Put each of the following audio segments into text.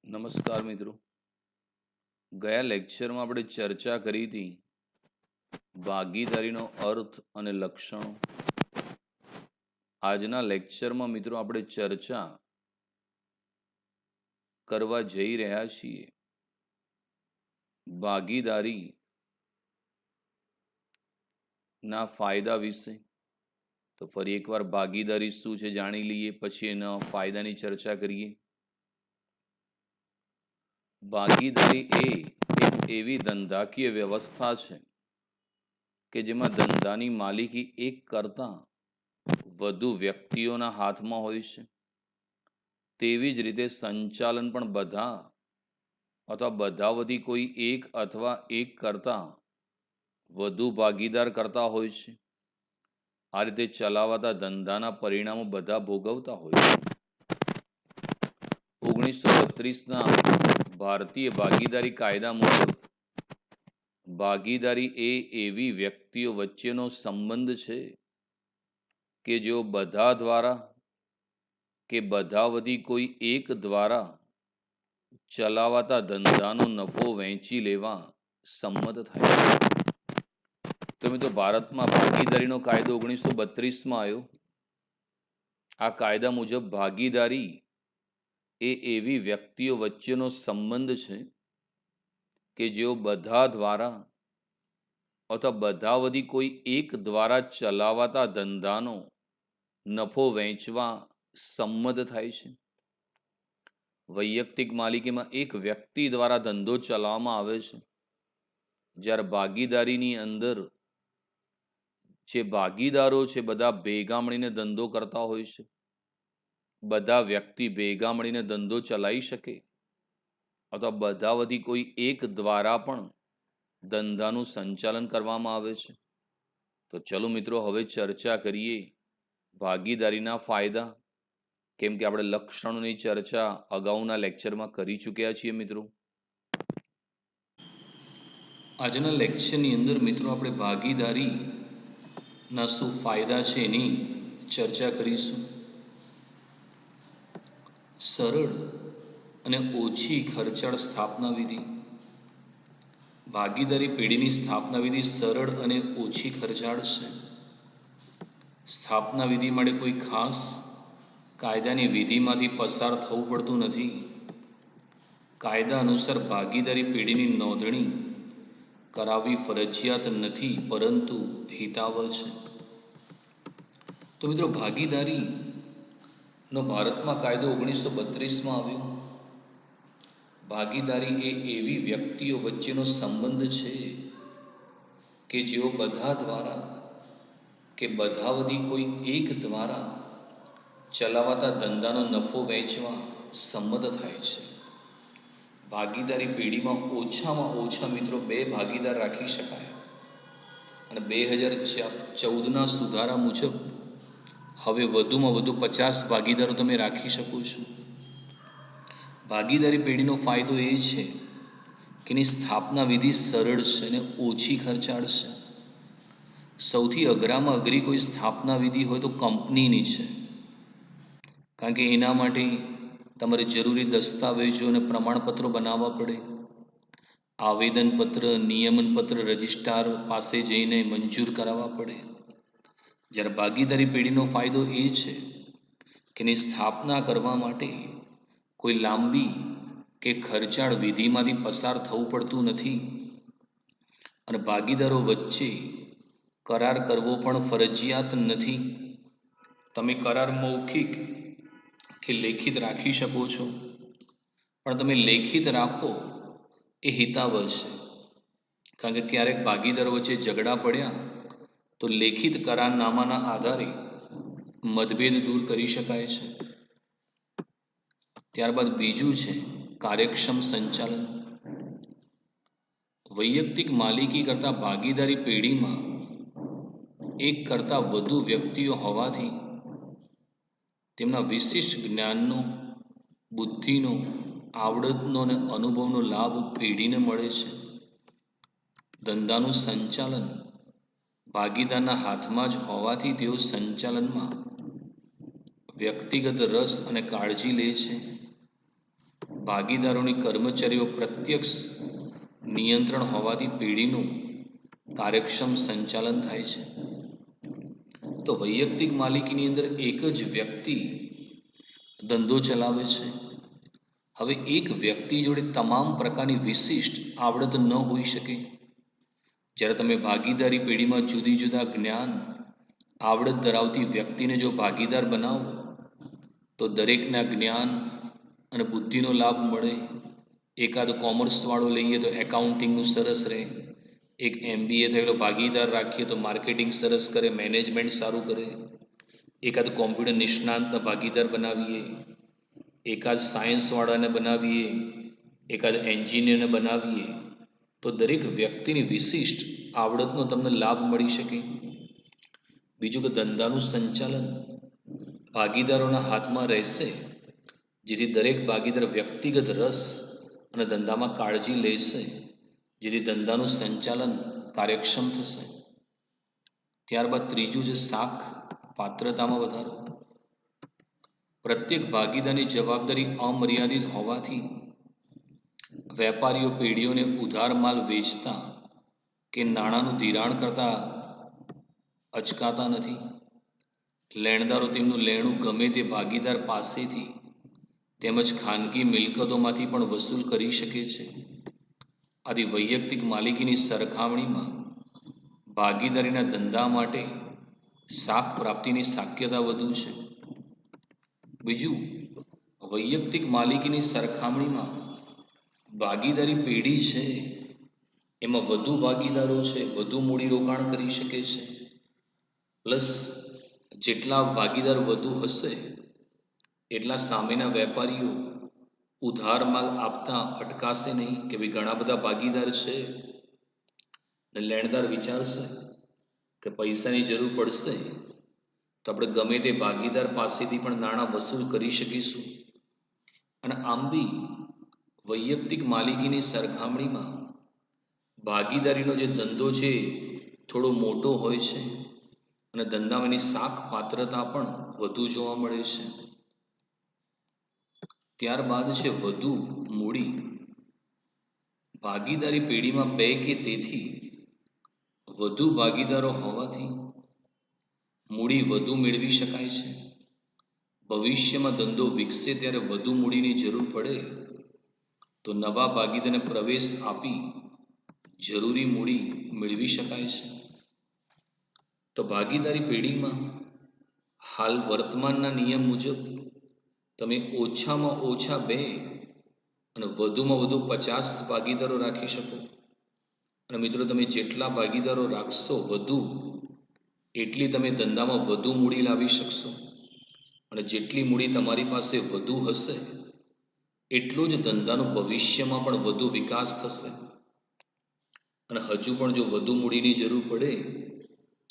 નમસ્કાર મિત્રો. ગયા લેક્ચરમાં આપણે ચર્ચા કરી હતી ભાગીદારીનો અર્થ અને લક્ષણો. આજના લેક્ચરમાં મિત્રો આપણે ચર્ચા કરવા જઈ રહ્યા છીએ ભાગીદારી ના ફાયદા વિશે. તો ફરી એકવાર ભાગીદારી શું છે જાણી લઈએ, પછી એના ફાયદાની ચર્ચા કરીએ. ભાગીદારી એ એક એવી ધંધાકીય વ્યવસ્થા છે કે જેમાં ધંધાની માલિકી એક કરતાં વધુ વ્યક્તિઓના હાથમાં હોય છે. તેવી જ રીતે સંચાલન પણ બધા અથવા બધાવધી કોઈ એક અથવા એક કરતાં વધુ ભાગીદાર કરતા હોય છે. આ રીતે ચલાવાતા ધંધાના પરિણામો બધા ભોગવતા હોય છે. 1932ના ભારતીય ભાગીદારી કાયદા મુજબ ભાગીદારી એ એવી વ્યક્તિઓ વચ્ચેનો સંબંધ છે કે જેઓ બધા દ્વારા કે બધાવધી કોઈ એક દ્વારા ચલાવાતા ધંધાનો નફો વહેંચી લેવા સંમત થાય છે. તો મિત્રો, ભારતમાં ભાગીદારીનો કાયદો 1932માં આવ્યો. આ કાયદા મુજબ ભાગીદારી એ એવી વ્યક્તિઓ વચ્ચેનો સંબંધ છે કે જેઓ બધા દ્વારા અથવા બધાવધી કોઈ એક દ્વારા ચલાવાતા ધંધાનો નફો વહેંચવા સંમત થાય છે. વૈયક્તિક માલિકીમાં એક વ્યક્તિ દ્વારા ધંધો ચલાવવામાં આવે છે, જ્યારે ભાગીદારીની અંદર જે ભાગીદારો છે બધા ભેગા મળીને ધંધો કરતા હોય છે. બધા વ્યક્તિ ભેગા મળીને ધંધો ચલાવી શકે અથવા બધાવધી કોઈ એક દ્વારા પણ ધંધાનું સંચાલન કરવામાં આવે છે. તો ચલો મિત્રો, હવે ચર્ચા કરીએ ભાગીદારીના ફાયદા. કેમ કે આપણે લક્ષણોની ચર્ચા અગાઉના લેક્ચરમાં કરી ચૂક્યા છીએ મિત્રો. આજના લેક્ચરની અંદર મિત્રો આપણે ભાગીદારીના શું ફાયદા છે એની ચર્ચા કરીશું. સરળ અને ઓછી ખર્ચાળ સ્થાપના વિધિ. ભાગીદારી પેઢીની સ્થાપના વિધિ સરળ અને ઓછી ખર્ચાળ છે. સ્થાપના વિધિ માટે કોઈ ખાસ કાયદાની વિધિમાંથી પસાર થવું પડતું નથી. કાયદા અનુસાર ભાગીદારી પેઢીની નોંધણી કરાવવી ફરજિયાત નથી, પરંતુ હિતાવહ છે. તો મિત્રો, ભાગીદારીનો ભારતમાં કાયદો 1932માં આવ્યો. ભાગીદારી એ એવી વ્યક્તિઓ વચ્ચેનો સંબંધ છે કે જેઓ બધા દ્વારા કે બધાવધી કોઈ એક દ્વારા ચલાવાતા ધંધાનો નફો વહેંચવા સંમત થાય છે. ભાગીદારી પેઢીમાં ઓછામાં ઓછા મિત્રો 2 ભાગીદાર રાખી શકાય, અને 2014ના સુધારા મુજબ હવે વધુમાં વધુ 50 ભાગીદારો તમે રાખી શકો છો. ભાગીદારી પેઢીનો ફાયદો એ છે કે એની સ્થાપના વિધિ સરળ છે અને ઓછી ખર્ચાળ છે. સૌથી અઘરામાં અઘરી કોઈ સ્થાપના વિધિ હોય તો કંપનીની છે, કારણ કે એના માટે તમારે જરૂરી દસ્તાવેજો અને પ્રમાણપત્રો બનાવવા પડે. આવેદનપત્ર, નિયમનપત્ર રજિસ્ટ્રાર પાસે જઈને મંજૂર કરાવવા પડે. જ્યારે ભાગીદારી પેઢીનો ફાયદો એ છે કે એની સ્થાપના કરવા માટે કોઈ લાંબી કે ખર્ચાળ વિધિમાંથી પસાર થવું પડતું નથી, અને ભાગીદારો વચ્ચે કરાર કરવો પણ ફરજિયાત નથી. તમે કરાર મૌખિક કે લેખિત રાખી શકો છો, પણ તમે લેખિત રાખો એ હિતાવહ છે. કારણ કે ક્યારેક ભાગીદારો વચ્ચે ઝઘડા પડ્યા તો લેખિત કરારનામાના આધારે મતભેદ દૂર કરી શકાય છે. ત્યારબાદ બીજું છે કાર્યક્ષમ સંચાલન. વૈયક્તિક માલિકી કરતાં ભાગીદારી પેઢીમાં એક કરતાં વધુ વ્યક્તિઓ હોવાથી તેમના વિશિષ્ટ જ્ઞાનનો, બુદ્ધિનો, આવડતનો અને અનુભવનો લાભ પેઢીને મળે છે. ધંધાનું સંચાલન ભાગીદારના હાથમાં જ હોવાથી તેઓ સંચાલનમાં વ્યક્તિગત રસ અને કાળજી લે છે. ભાગીદારોની કર્મચારીઓ પ્રત્યક્ષ નિયંત્રણ હોવાથી પેઢીનું કાર્યક્ષમ સંચાલન થાય છે. તો વૈયક્તિક માલિકીની અંદર એક જ વ્યક્તિ ધંધો ચલાવે છે. હવે એક વ્યક્તિ જોડે તમામ પ્રકારની વિશિષ્ટ આવડત ન હોઈ શકે. જ્યારે તમે ભાગીદારી પેઢીમાં જુદી જુદા જ્ઞાન આવડત ધરાવતી વ્યક્તિને જો ભાગીદાર બનાવો તો દરેકના જ્ઞાન અને બુદ્ધિનો લાભ મળે. એકાદ કોમર્સવાળો લઈએ તો એકાઉન્ટિંગનું સરસ રહે. એક MBA થયેલો ભાગીદાર રાખીએ તો માર્કેટિંગ સરસ કરે, મેનેજમેન્ટ સારું કરે. એકાદ કોમ્પ્યુટર નિષ્ણાંતના ભાગીદાર બનાવીએ, એકાદ સાયન્સવાળાને બનાવીએ, એકાદ એન્જિનિયરને બનાવીએ તો દરેક વ્યક્તિની વિશિષ્ટ આવડતનો તમને લાભ મળી શકે. બીજું કે ધંધાનું સંચાલન ભાગીદારોના હાથમાં રહેશે, જેથી દરેક ભાગીદાર વ્યક્તિગત રસ અને ધંધામાં કાળજી લેશે, જેથી ધંધાનું સંચાલન કાર્યક્ષમ થશે. ત્યારબાદ ત્રીજું છે શાખ પાત્રતામાં વધારો. પ્રત્યેક ભાગીદારની જવાબદારી અમર્યાદિત હોવાથી વેપારીઓ પેઢીઓને ઉધાર માલ વેચતા કે નાણાંનું ધિરાણ કરતા અચકાતા નથી. લેણદારો તેમનું લેણું ગમે તે ભાગીદાર પાસેથી તેમજ ખાનગી મિલકતોમાંથી પણ વસૂલ કરી શકે છે. આથી વૈયક્તિક માલિકીની સરખામણીમાં ભાગીદારીના ધંધા માટે શાખ પ્રાપ્તિની શક્યતા વધુ છે. બીજું, વૈયક્તિક માલિકીની સરખામણીમાં ભાગીદારી પેઢી છે એમાં વધુ ભાગીદારો છે, વધુ મૂડીરોકાણ કરી શકે છે. પ્લસ જેટલા ભાગીદાર વધુ હશે એટલા સામેના વેપારીઓ ઉધાર માલ આપતા અટકાશે નહીં કે ભાઈ ઘણા બધા ભાગીદાર છે ને લેણદાર વિચારશે કે પૈસાની જરૂર પડશે તો આપણે ગમે તે ભાગીદાર પાસેથી પણ નાણાં વસૂલ કરી શકીશું. અને આમ બી વૈયક્તિક માલિકીની સરખામણીમાં ભાગીદારીનો જે ધંધો છે થોડો મોટો હોય છે અને ધંધામાંની શાખ પાત્રતા પણ વધુ જોવા મળે છે. ત્યારબાદ છે વધુ મૂડી. ભાગીદારી પેઢીમાં બે કે તેથી વધુ ભાગીદારો હોવાથી મૂડી વધુ મેળવી શકાય છે. ભવિષ્યમાં ધંધો વિકસે ત્યારે વધુ મૂડીની જરૂર પડે તો નવા ભાગીદારને પ્રવેશ આપી જરૂરી મૂડી મેળવી શકાય છે. તો ભાગીદારી પેઢીમાં હાલ વર્તમાનના નિયમ મુજબ તમે ઓછામાં ઓછા 2 અને વધુમાં વધુ 50 ભાગીદારો રાખી શકો. અને મિત્રો, તમે જેટલા ભાગીદારો રાખશો વધુ એટલી તમે ધંધામાં વધુ મૂડી લાવી શકશો. અને જેટલી મૂડી તમારી પાસે વધુ હશે એટલું જ ધંધાનું ભવિષ્યમાં પણ વધુ વિકાસ થશે. અને હજુ પણ જો વધુ મૂડીની જરૂર પડે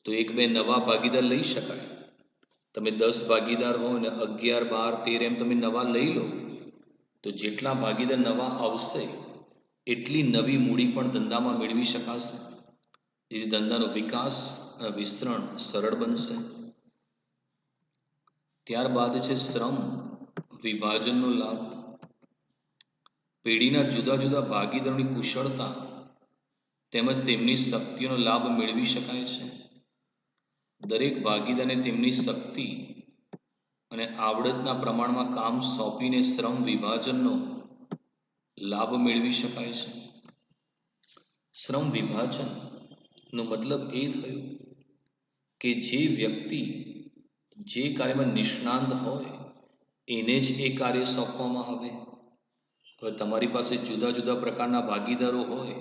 તો 1-2 નવા ભાગીદાર લઈ શકાય. તમે 10 ભાગીદાર હો ને 11, 12, 13 એમ તમે નવા લઈ લો તો જેટલા ભાગીદાર નવા આવશે એટલી નવી મૂડી પણ ધંધામાં મેળવી શકાશે, જેથી ધંધાનો વિકાસ અને વિસ્તરણ સરળ બનશે. ત્યારબાદ છે શ્રમ વિભાજનનો લાભ. પેઢીના જુદા જુદા ભાગીદારોની કુશળતા તેમજ તેમની શક્તિઓનો લાભ મેળવી શકાય છે. દરેક ભાગીદારને તેમની શક્તિ અને આવડતના પ્રમાણમાં કામ સોંપીને શ્રમ વિભાજનનો લાભ મેળવી શકાય છે. શ્રમ વિભાજનનો મતલબ એ થયો કે જે વ્યક્તિ જે કાર્યમાં નિષ્ણાંત હોય એને જ એ કાર્ય સોંપવામાં આવે. હવે તમારી પાસે જુદા જુદા પ્રકારના ભાગીદારો હોય,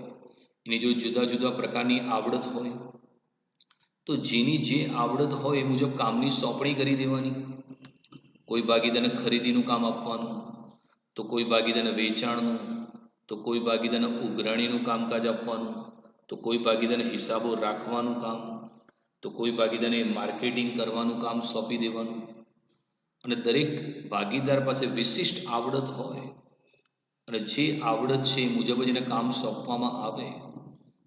એની જો જુદા જુદા પ્રકારની આવડત હોય તો જેની જે આવડત હોય એ મુજબ કામની સોંપણી કરી દેવાની. કોઈ ભાગીદારને ખરીદીનું કામ આપવાનું, તો કોઈ ભાગીદારને વેચાણનું, તો કોઈ ભાગીદારને ઉઘરાણીનું કામકાજ આપવાનું, તો કોઈ ભાગીદારને હિસાબો રાખવાનું કામ, તો કોઈ ભાગીદારને માર્કેટિંગ કરવાનું કામ સોંપી દેવાનું. અને દરેક ભાગીદાર પાસે વિશિષ્ટ આવડત હોય અને જે આવડત છે એ મુજબ જ એને કામ સોંપવામાં આવે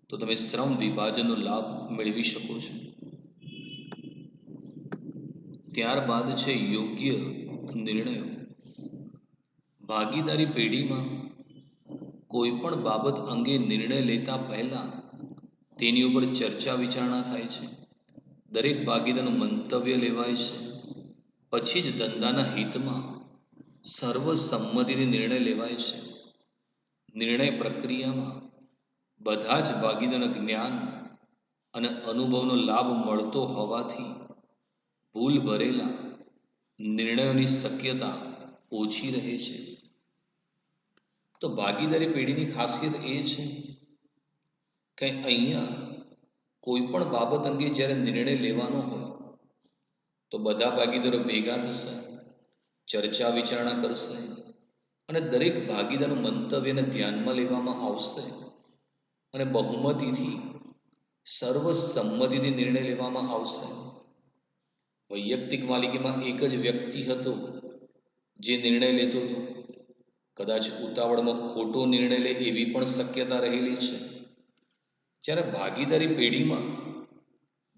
તો તમે શ્રમ વિભાજનનો લાભ મેળવી શકો છો. ત્યારબાદ છે યોગ્ય નિર્ણયો. ભાગીદારી પેઢીમાં કોઈ પણ બાબત અંગે નિર્ણય લેતા પહેલાં તેની ઉપર ચર્ચા વિચારણા થાય છે. દરેક ભાગીદારનું મંતવ્ય લેવાય છે. પછી જ ધંધાના હિતમાં સર્વસંમતિથી નિર્ણય લેવાય છે. નિર્ણય પ્રક્રિયામાં બધા જ ભાગીદારના જ્ઞાન અને અનુભવનો લાભ મળતો હોવાથી ભૂલ ભરેલા નિર્ણયોની શક્યતા ઓછી રહે છે. તો ભાગીદારી પેઢીની ખાસિયત એ છે કે અહીંયા કોઈ પણ બાબત અંગે જ્યારે નિર્ણય લેવાનો હોય તો બધા ભાગીદારો ભેગા થશે, ચર્ચા વિચારણા કરશે અને દરેક ભાગીદારનું મંતવ્યને ધ્યાનમાં લેવામાં આવશે અને બહુમતીથી સર્વસંમતિથી નિર્ણય લેવામાં આવશે. વૈયક્તિક માલિકીમાં એક જ વ્યક્તિ હતો જે નિર્ણય લેતો હતો. કદાચ ઉતાવળમાં ખોટો નિર્ણય લે એવી પણ શક્યતા રહેલી છે. જ્યારે ભાગીદારી પેઢીમાં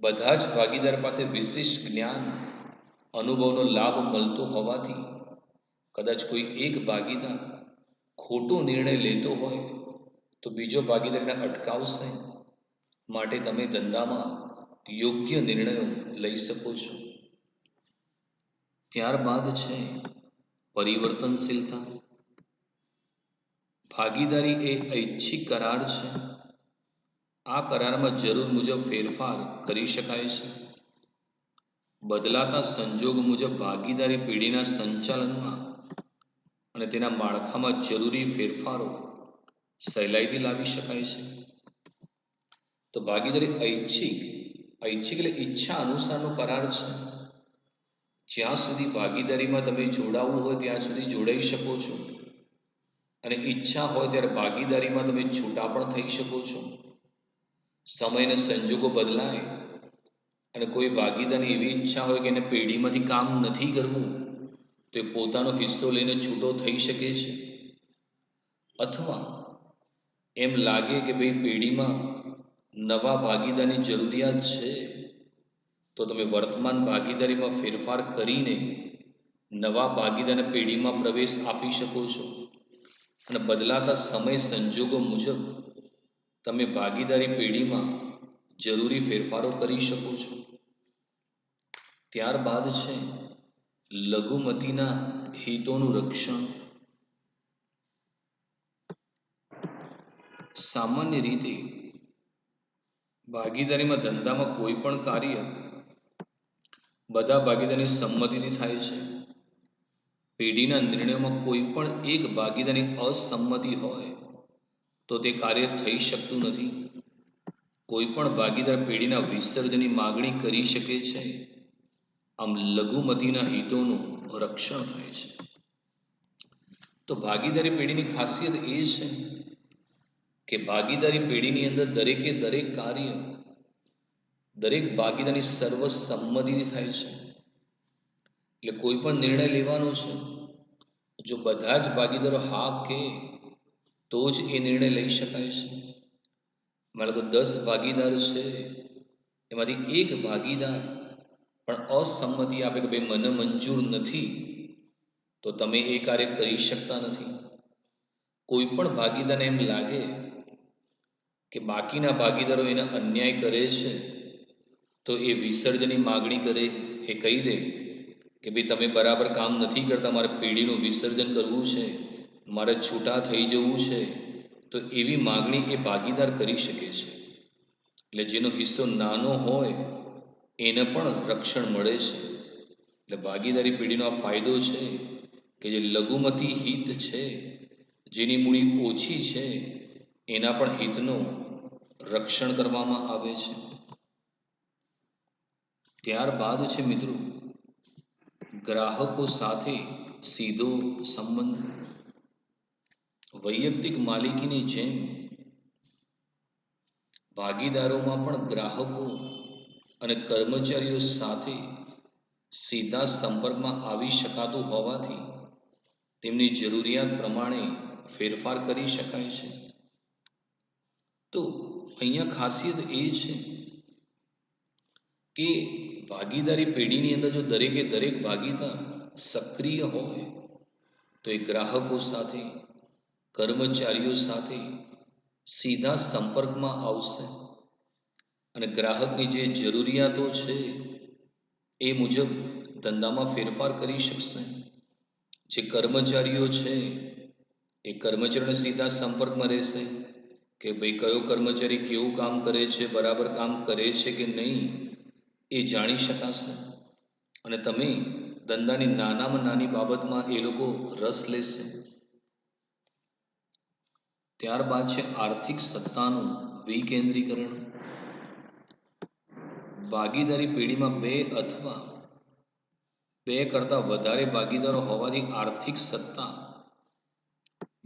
બધા જ ભાગીદાર પાસે વિશિષ્ટ જ્ઞાન અનુભવનો લાભ મળતો હોવાથી કદાચ કોઈ એક ભાગીદાર ખોટો નિર્ણય લેતો હોય તો બીજો ભાગીદારને અટકાવશે. માટે તમે ધંધામાં યોગ્ય નિર્ણયો લઈ શકો છો. ત્યારબાદ છે પરિવર્તનશીલતા. ભાગીદારી એ ઐચ્છિક કરાર છે. આ કરારમાં જરૂર મુજબ ફેરફાર કરી શકાય છે. બદલાતા સંજોગ મુજબ ભાગીદારી પેઢીના સંચાલનમાં અને તેના માળખામાં જરૂરી ફેરફારો સહેલાઈથી લાવી શકાય છે. તો ભાગીદારી ઐચ્છિક એટલે ઈચ્છા અનુસારનો કરાર છે. જ્યાં સુધી ભાગીદારીમાં તમે જોડાવવું હોય ત્યાં સુધી જોડાઈ શકો છો અને ઈચ્છા હોય ત્યારે ભાગીદારીમાં તમે છૂટા પણ થઈ શકો છો. સમય અને સંજોગો બદલાય અને કોઈ ભાગીદારની એવી ઈચ્છા હોય કે એને પેઢીમાંથી કામ નથી કરવું તો એ પોતાનો હિસ્સો લઈને છૂટો થઈ શકે છે. અથવા એમ લાગે કે ભાઈ પેઢીમાં નવા ભાગીદારની જરૂરિયાત છે તો તમે વર્તમાન ભાગીદારીમાં ફેરફાર કરીને નવા ભાગીદારને પેઢીમાં પ્રવેશ આપી શકો છો અને બદલાતા સમય સંજોગો મુજબ તમે ભાગીદારી પેઢીમાં જરૂરી ફેરફારો કરી શકો છો. ત્યારબાદ છે લઘુમતીના હિતોનું રક્ષણ. સામાન્ય રીતે ભાગીદારીમાં ધંધામાં કોઈ પણ કાર્ય બધા ભાગીદારની સંમતિથી થાય છે. પેઢીના નિર્ણયોમાં કોઈ પણ એક ભાગીદારની અસંમતિ હોય તો તે કાર્ય થઈ શકતું નથી. કોઈ પણ ભાગીદાર પેઢીના વિસર્જનની માગણી કરી શકે છે. આમ લઘુમતીના હિતોનું રક્ષણ થાય છે. તો ભાગીદારી પેઢીની ખાસિયત એ છે કે ભાગીદારી પેઢીની અંદર દરેકે દરેક કાર્ય દરેક ભાગીદારની સર્વસંમતિથી થાય છે. એટલે કોઈ પણ નિર્ણય લેવાનો છે, જો બધા જ ભાગીદારો હા કે તો જ એ નિર્ણય લઈ શકાય છે. માનો કે 10 ભાગીદાર છે, એમાંથી એક ભાગીદાર પણ અસંમતિ આપે કે ભાઈ મને મંજૂર નથી, તો તમે એ કાર્ય કરી શકતા નથી. કોઈ પણ ભાગીદારને એમ લાગે કે બાકીના ભાગીદારો એને અન્યાય કરે છે તો એ વિસર્જનની માગણી કરે, એ કહી દે કે ભાઈ તમે બરાબર કામ નથી કરતા, મારે પેઢીનું વિસર્જન કરવું છે, મારે છૂટા થઈ જવું છે, તો એવી માગણી એ ભાગીદાર કરી શકે છે. એટલે જેનો હિસ્સો નાનો હોય એને પણ રક્ષણ મળે છે. એટલે ભાગીદારી પેઢીનો આ ફાયદો છે કે જે લઘુમતી હિત છે, જેની મૂડી ઓછી છે, એના પણ હિતનું રક્ષણ કરવામાં આવે છે. ત્યારબાદ છે મિત્રો ગ્રાહકો સાથે સીધો સંબંધ. વૈયક્તિક માલિકીની જેમ ભાગીદારોમાં પણ ગ્રાહકો અને કર્મચારીઓ સાથે સીધા સંપર્કમાં આવી શકાતું હોવાથી તેમની જરૂરિયાત પ્રમાણે ફેરફાર કરી શકાય છે. તો અહીંયા ખાસિયત એ છે કે ભાગીદારી પેઢીની અંદર જો દરેકે દરેક ભાગીદાર સક્રિય હોય તો એ ગ્રાહકો સાથે, કર્મચારીઓ સાથે સીધા સંપર્કમાં આવશે અને ગ્રાહકની જે જરૂરિયાતો છે એ મુજબ ધંધામાં ફેરફાર કરી શકશે. જે કર્મચારીઓ છે એ કર્મચારીઓને સીધા સંપર્કમાં રહેશે કે ભાઈ કયો કર્મચારી કેવું કામ કરે છે, બરાબર કામ કરે છે કે નહીં, એ જાણી શકાશે. અને તમે ધંધાની નાનામાં નાની બાબતમાં એ લોકો રસ લેશે. ત્યારબાદ છે આર્થિક સત્તાનું વિકેન્દ્રીકરણ. ભાગીદારી પેઢીમાં બે અથવા બે કરતાં વધારે ભાગીદારો હોવાથી આર્થિક સત્તા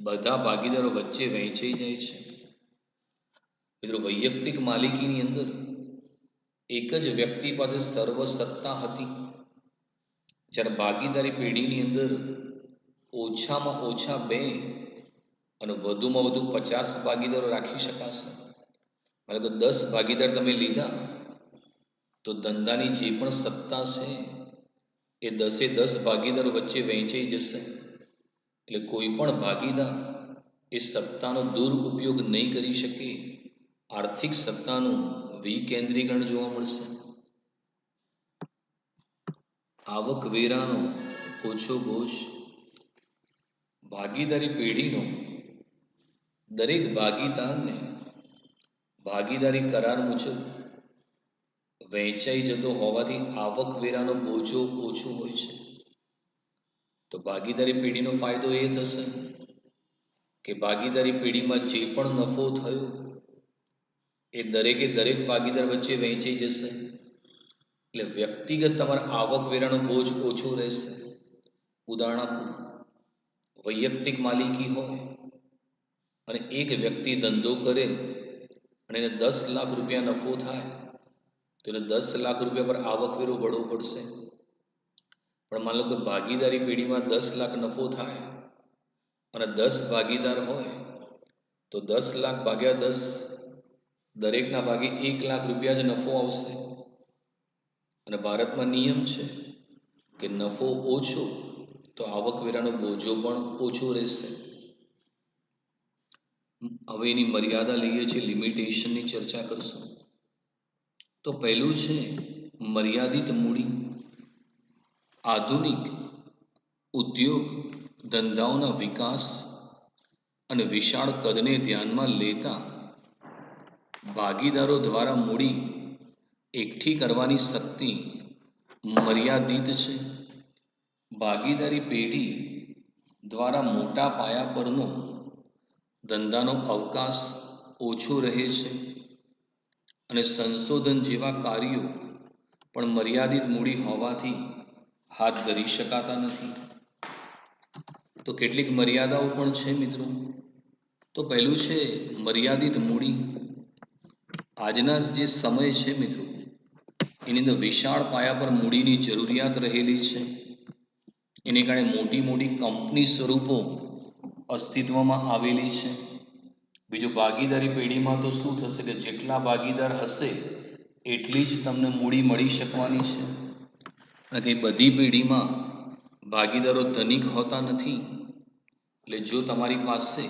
બધા ભાગીદારો વચ્ચે વહેંચાઈ જાય છે. મિત્રો, વૈયક્તિક માલિકીની અંદર એક જ વ્યક્તિ પાસે સર્વ સત્તા હતી, જ્યારે ભાગીદારી પેઢીની અંદર ઓછામાં ઓછા બે અને વધુમાં વધુ 50 ભાગીદારો રાખી શકાશે. એટલે કે 10 ભાગીદાર તમે લીધા તો ધંધાની જે પણ સત્તા છે એ 10 ભાગીદારો વચ્ચે વહેંચાઈ જશે. એટલે કોઈ પણ ભાગીદાર એ સત્તાનો દુરુપયોગ નહીં કરી શકે. આર્થિક સત્તાનું વિકેન્દ્રીકરણ જોવા મળશે. આવકવેરાનો ઓછો બોજ. ભાગીદારી પેઢીનો દરેક ભાગીદારને ભાગીદારી કરાર મુજબ વહેંચાઈ જતો હોવાથી આવકવેરાનો બોજો ઓછો હોય છે. તો ભાગીદારી પેઢીનો ફાયદો એ થશે કે ભાગીદારી પેઢીમાં જે પણ નફો થયો એ દરેકે દરેક ભાગીદાર વચ્ચે વહેંચાઈ જશે. એટલે વ્યક્તિગત તમારા આવકવેરાનો બોજ ઓછો રહેશે. ઉદાહરણ આપું, વૈયક્તિક માલિકી હોય અને એક વ્યક્તિ ધંધો કરે અને એને 10 લાખ રૂપિયા નફો થાય તો એને 10 લાખ રૂપિયા પર આવકવેરો ભરવો પડશે. પણ માની લો કે ભાગીદારી પેઢીમાં 10 લાખ નફો થાય અને 10 ભાગીદાર હોય તો 10 લાખ ભાગ્યા 10, દરેકના ભાગે 1 લાખ રૂપિયા જ નફો આવશે. અને ભારતમાં નિયમ છે કે નફો ઓછો તો આવકવેરાનો બોજો પણ ઓછો રહેશે. હવે એની મર્યાદા લઈએ છીએ, લિમિટેશનની ચર્ચા કરશું. તો પહેલું છે મર્યાદિત મૂડી. આધુનિક ઉદ્યોગ ધંધાઓના વિકાસ અને વિશાળ કદને ધ્યાનમાં લેતા ભાગીદારો દ્વારા મૂડી એકઠી કરવાની શક્તિ મર્યાદિત છે. ભાગીદારી પેઢી દ્વારા મોટા પાયા પરનો ધંધાનો અવકાશ ઓછો રહે છે અને સંશોધન જેવા કાર્યો પણ મર્યાદિત મૂડી હોવાથી હાથ ધરી શકાતા નથી. તો કેટલીક મર્યાદાઓ પણ છે મિત્રો. તો પહેલું છે મર્યાદિત મૂડી. આજના જે સમય છે મિત્રો, એની અંદર વિશાળ પાયા પર મૂડીની જરૂરિયાત રહેલી છે. એને કારણે મોટી મોટી કંપની સ્વરૂપો અસ્તિત્વમાં આવેલી છે. બીજું, ભાગીદારી પેઢીમાં તો શું થશે કે જેટલા ભાગીદાર હશે એટલી જ તમને મૂડી મળી શકવાની છે. અને કે બધી પેઢીમાં ભાગીદારો ધનિક હોતા નથી. એટલે જો તમારી પાસે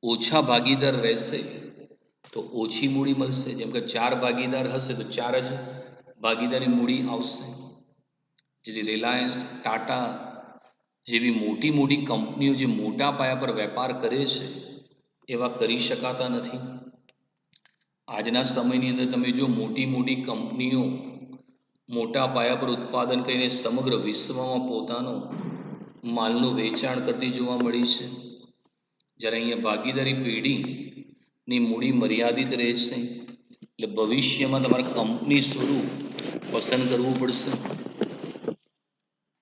ઓછા ભાગીદાર રહેશે તો ઓછી મૂડી મળશે. જેમ કે 4 ભાગીદાર હશે તો 4 જ ભાગીદારી મૂડી આવશે. જેથી રિલાયન્સ, ટાટા જેવી મોટી મોટી કંપનીઓ જે મોટા પાયા પર વેપાર કરે છે એવા કરી શકાતા નથી. આજના સમયની અંદર તમે જો મોટી મોટી કંપનીઓ મોટા પાયા પર ઉત્પાદન કરીને સમગ્ર વિશ્વમાં પોતાનો માલનું વેચાણ કરતી જોવા મળી છે. જ્યારે અહીંયા ભાગીદારી પેઢીની મૂડી મર્યાદિત રહે છે. એટલે ભવિષ્યમાં તમારે કંપની સ્વરૂપ પસંદ કરવું પડશે.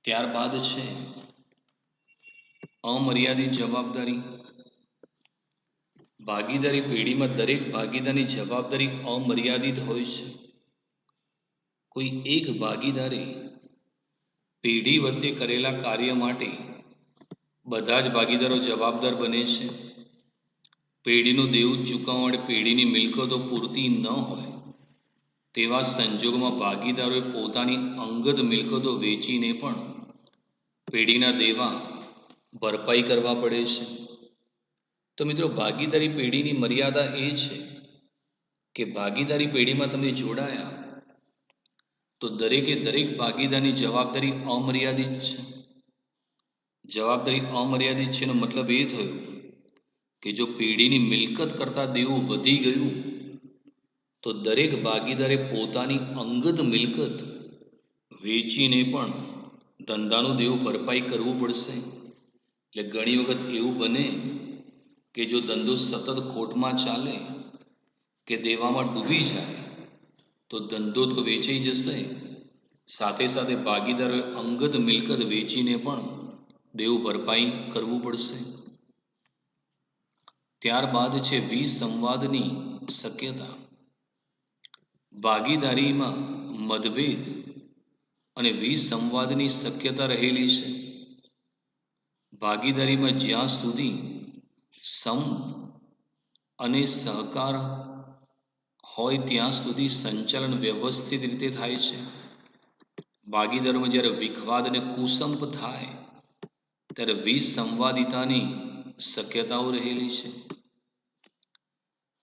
ત્યારબાદ છે અમર્યાદિત જવાબદારી. ભાગીદારી પેઢીમાં દરેક ભાગીદારની જવાબદારી અમર્યાદિત હોય છે. કોઈ એક ભાગીદારે પેઢી વચ્ચે કરેલા કાર્ય માટે બધા જ ભાગીદારો જવાબદાર બને છે. પેઢીનું દેવું ચૂકવવા માટે પેઢીની મિલકતો પૂરતી ન હોય તેવા સંજોગોમાં ભાગીદારોએ પોતાની અંગત મિલકતો વેચીને પણ પેઢીના દેવા ભરપાઈ કરવા પડે છે. તો મિત્રો, ભાગીદારી પેઢીની મર્યાદા એ છે કે ભાગીદારી પેઢીમાં તમે જોડાયા તો દરેકે દરેક ભાગીદારની જવાબદારી અમર્યાદિત છે. જવાબદારી અમર્યાદિત છે એનો મતલબ એ થયો કે જો પેઢીની મિલકત કરતાં દેવું વધી ગયું તો દરેક ભાગીદારે પોતાની અંગત મિલકત વેચીને પણ ધંધાનું દેવું ભરપાઈ કરવું પડશે. એટલે ઘણી વખત એવું બને કે જો ધંધો સતત ખોટમાં ચાલે કે દેવામાં ડૂબી જાય તો ધંધો તો વેચાઈ જશે, સાથે સાથે ભાગીદારોએ અંગત મિલકત વેચીને પણ દેવું ભરપાઈ કરવું પડશે. ત્યારબાદ છે વિસંવાદની શક્યતા. ભાગીદારીમાં મતભેદ અને વિસંવાદની શક્યતા રહેલી છે. ભાગીદારીમાં જ્યાં સુધી સમ અને સહકાર હોય ત્યાં સુધી સંચાલન વ્યવસ્થિત રીતે થાય છે. ભાગીદારોમાં જ્યારે વિખવાદ અને કુસંપ થાય ત્યારે વિસંવાદિતાની શક્યતાઓ રહેલી છે.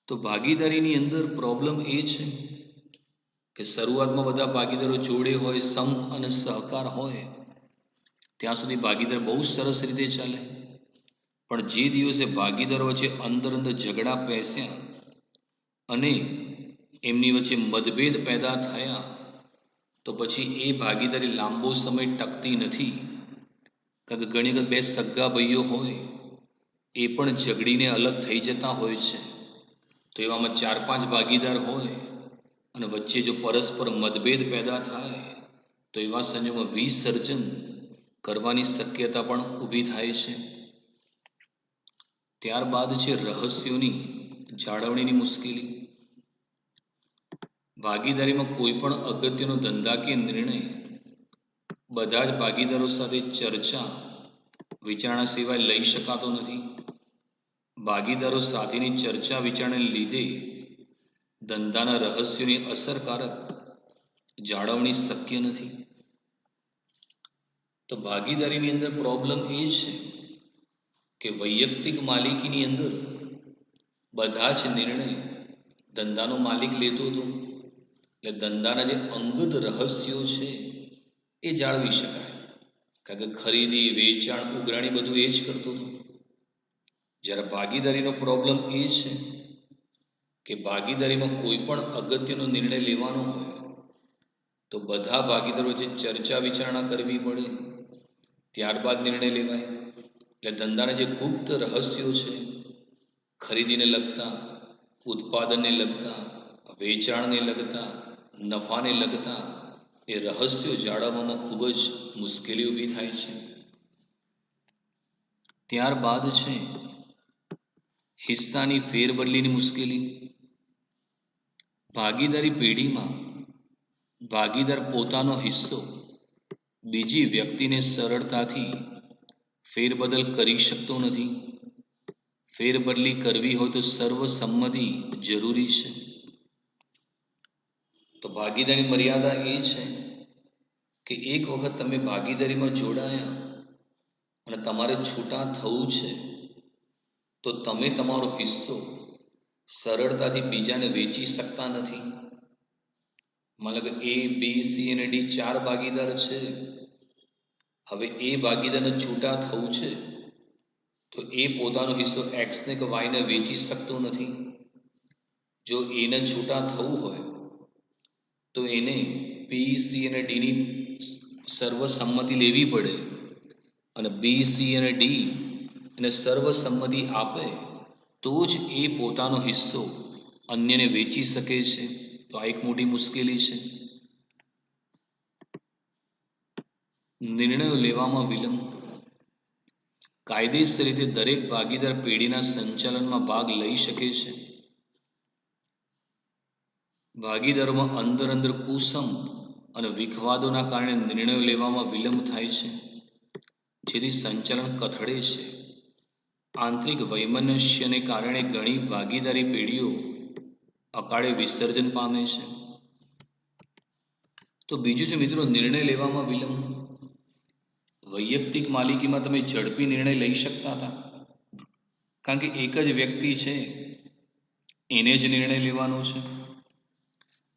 તો ભાગીદારીની અંદર પ્રોબ્લેમ એ છે કે શરૂઆતમાં બધા ભાગીદારો જોડે હોય, સમ અને સહકાર હોય ત્યાં સુધી ભાગીદાર બહુ સરસ રીતે ચાલે. પણ જે દિવસે ભાગીદારો વચ્ચે અંદર ઝઘડા પેસ્યા અને એમની વચ્ચે મતભેદ પેદા થયા તો પછી એ ભાગીદારી લાંબો સમય ટકતી નથી. કારણ કે ઘણી વખત બે સગા ભાઈઓ હોય એ પણ ઝઘડીને અલગ થઈ જતા હોય છે. તો એવામાં 4-5 ભાગીદાર હોય અને વચ્ચે જો પરસ્પર મતભેદ પેદા થાય તો એવા સંજોગોમાં વિસર્જન કરવાની શક્યતા પણ ઊભી થાય છે. ત્યારબાદ છે રહસ્યોની જાળવણીની મુશ્કેલી. ભાગીદારીમાં કોઈ પણ અગત્યનો ધંધાકીય નિર્ણય બધા જ ભાગીદારો સાથે ચર્ચા વિચારણા સિવાય લઈ શકાતો નથી. ભાગીદારો સાથેની ચર્ચા વિચારણાને લીધે ધંધાના રહસ્યોની અસરકારક જાળવણી શક્ય નથી. તો ભાગીદારીની અંદર પ્રોબ્લેમ એ છે કે વૈયક્તિક માલિકીની અંદર બધા જ નિર્ણય ધંધાનો માલિક લેતો હતો. એટલે ધંધાના જે અંગત રહસ્યો છે એ જાળવી શકાય. કારણ કે ખરીદી, વેચાણ, ઉઘરાણી બધું એ જ કરતો હતો. જ્યારે ભાગીદારીનો પ્રોબ્લેમ એ છે કે ભાગીદારીમાં કોઈ પણ અગત્યનો નિર્ણય લેવાનો હોય તો બધા ભાગીદારો જે ચર્ચા વિચારણા કરવી પડે, ત્યારબાદ નિર્ણય લેવાય. એટલે ધંધાના જે ગુપ્ત રહસ્યો છે, ખરીદીને લગતા, ઉત્પાદનને લગતા, વેચાણને લગતા, નફાને લગતા, એ રહસ્યો જાળવવામાં ખૂબ જ મુશ્કેલી ઊભી થાય છે. ત્યારબાદ છે હિસ્સાની ફેરબદલીની મુશ્કેલી. ભાગીદારી પેઢીમાં ભાગીદાર પોતાનો હિસ્સો બીજી વ્યક્તિને સરળતાથી ફેરબદલ કરી શકતો નથી. ફેરબદલી કરવી હોય તો સર્વસંમતિ જરૂરી છે. તો ભાગીદારી મર્યાદા એ છે કે એક વખત તમે ભાગીદારીમાં જોડાયા અને તમારે છૂટા થવું છે તો તમે તમારો હિસ્સો સરળતાથી બીજાને વેચી શકતા નથી. મતલબ A, B, C અને D 4 ભાગીદાર છે. હવે એ ભાગીદારને છૂટા થવું છે તો એ પોતાનો હિસ્સો X ને કે Y ને વેચી શકતો નથી. જો એને છૂટા થવું હોય તો એને B, C અને D ની સર્વસંમતિ લેવી પડે અને B, C અને D એને સર્વસંમતિ આપે તો જ એ પોતાનો હિસ્સો અન્યને વેચી શકે છે. તો આ એક મોટી મુશ્કેલી છે. નિર્ણયો લેવામાં વિલંબ. કાયદેસર રીતે દરેક ભાગીદાર પેઢીના સંચાલનમાં ભાગ લઈ શકે છે. ભાગીદારોમાં અંદર કુસંપ અને વિખવાદોના કારણે નિર્ણયો લેવામાં વિલંબ થાય છે, જેથી સંચાલન કથળે છે. આંતરિક વૈમનસ્યને કારણે ઘણી ભાગીદારી પેઢીઓ અકાળે વિસર્જન પામે છે. તો બીજું છે મિત્રો, નિર્ણય લેવામાં વિલંબ. વૈયક્તિક માલિકીમાં તમે ઝડપી નિર્ણય લઈ શકતા હતા, કારણ કે એક જ વ્યક્તિ છે, એને જ નિર્ણય લેવાનો છે.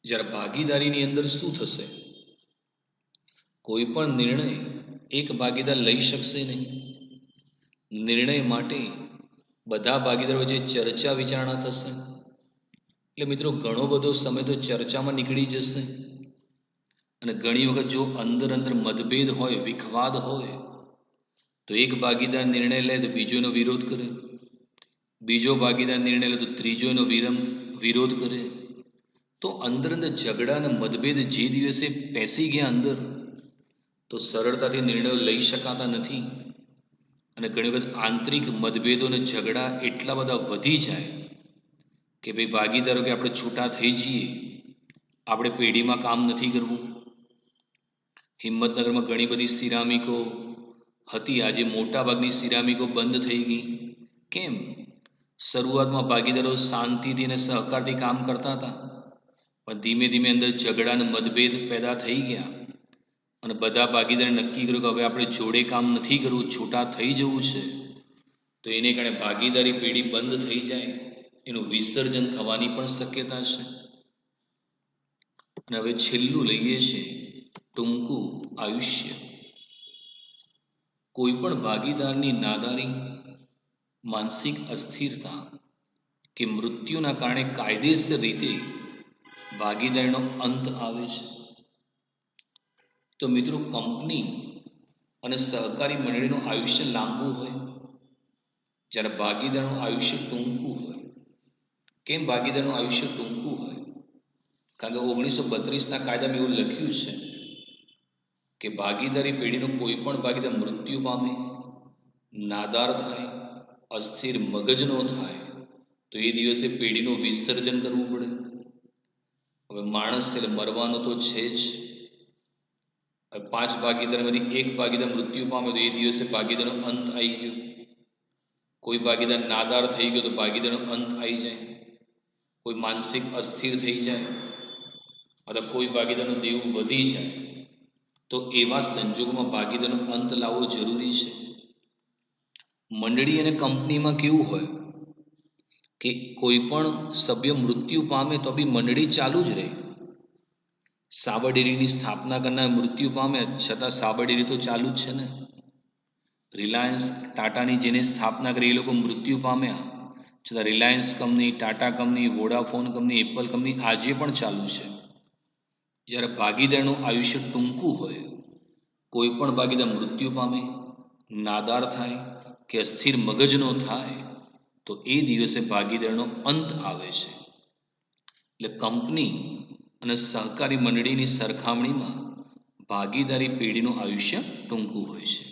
જ્યારે ભાગીદારીની અંદર શું થશે? કોઈ પણ નિર્ણય એક ભાગીદાર લઈ શકશે નહીં. નિર્ણય માટે બધા ભાગીદારો વચ્ચે ચર્ચા વિચારણા થશે. એટલે મિત્રો, ઘણો બધો સમય તો ચર્ચામાં નીકળી જશે. અને ઘણી વખત જો અંદર મતભેદ હોય, વિખવાદ હોય, તો એક ભાગીદાર નિર્ણય લે તો બીજો એનો વિરોધ કરે, બીજો ભાગીદાર નિર્ણય લે તો ત્રીજો એનો વિરોધ કરે. તો અંદર ઝઘડા અને મતભેદ જે દિવસે પેસી ગયા અંદર, તો સરળતાથી નિર્ણયો લઈ શકાતા નથી. અને ઘણી વખત આંતરિક મતભેદો અને ઝઘડા એટલા બધા વધી જાય કે ભાઈ ભાગીદારો કે આપણે છૂટા થઈ જઈએ, આપણે પેઢીમાં કામ નથી કરવું. હિંમતનગરમાં ઘણી બધી સિરામિકો હતી, આજે મોટાભાગની સિરામિકો બંધ થઈ ગઈ. કેમ? શરૂઆતમાં ભાગીદારો શાંતિથી અને સહકારથી કામ કરતા હતા, પણ ધીમે ધીમે અંદર ઝઘડા અને મતભેદ પેદા થઈ ગયા. અને બધા ભાગીદારે નક્કી કર્યું કે હવે આપણે જોડે કામ નથી કરવું, છૂટા થઈ જવું છે. તો એને કારણે ભાગીદારી પેઢી બંધ થઈ જાય, એનું વિસર્જન થવાની પણ શક્યતા છે. અને હવે છેલ્લું લઈએ છીએ ટૂંકું આયુષ્ય. કોઈ પણ ભાગીદારની નાદારી, માનસિક અસ્થિરતા કે મૃત્યુના કારણે કાયદેસર રીતે ભાગીદારીનો અંત આવે છે. તો મિત્રો, કંપની અને સહકારી મંડળીનું આયુષ્ય લાંબુ હોય, જ્યારે ભાગીદારનું આયુષ્ય ટૂંકું હોય. કેમ ભાગીદારનું આયુષ્ય ટૂંકું હોય? કારણ કે 1932ના કાયદામાં એવું લખ્યું છે કે ભાગીદારી પેઢીનો કોઈ પણ ભાગીદાર મૃત્યુ પામે, નાદાર થાય, અસ્થિર મગજનો થાય, તો એ દિવસે પેઢીનું વિસર્જન કરવું પડે. હવે માણસ એટલે મરવાનું તો છે જ. 5 ભાગીદારમાંથી એક ભાગીદાર મૃત્યુ પામે તો એ દિવસે ભાગીદારનો અંત આવી ગયો. કોઈ ભાગીદાર નાદાર થઈ ગયો તો ભાગીદારનો અંત આવી જાય. કોઈ માનસિક અસ્થિર થઈ જાય, અથવા કોઈ ભાગીદારનું દેવું વધી જાય, તો એવા સંજોગોમાં ભાગીદારનો અંત લાવવો જરૂરી છે. મંડળી અને કંપનીમાં કેવું હોય કે કોઈ પણ સભ્ય મૃત્યુ પામે તો બી મંડળી ચાલુ જ રહે. સાબર ડેરીની સ્થાપના કરનાર મૃત્યુ પામે છતાં સાબર ડેરી તો ચાલુ જ છે ને. રિલાયન્સ ટાટાની જેને સ્થાપના કરી, એ લોકો મૃત્યુ પામ્યા છતાં Reliance company, Tata company, Vodafone company, Apple company આજે પણ ચાલુ છે. જ્યારે ભાગીદારનું આયુષ્ય ટૂંકું હોય, કોઈ પણ ભાગીદાર મૃત્યુ પામે, નાદાર થાય કે અસ્થિર મગજનો થાય, તો એ દિવસે ભાગીદારનો અંત આવે છે. એટલે કંપની અને સહકારી મંડળીની સરખામણીમાં ભાગીદારી પેઢીનું આયુષ્ય ટૂંકું હોય છે.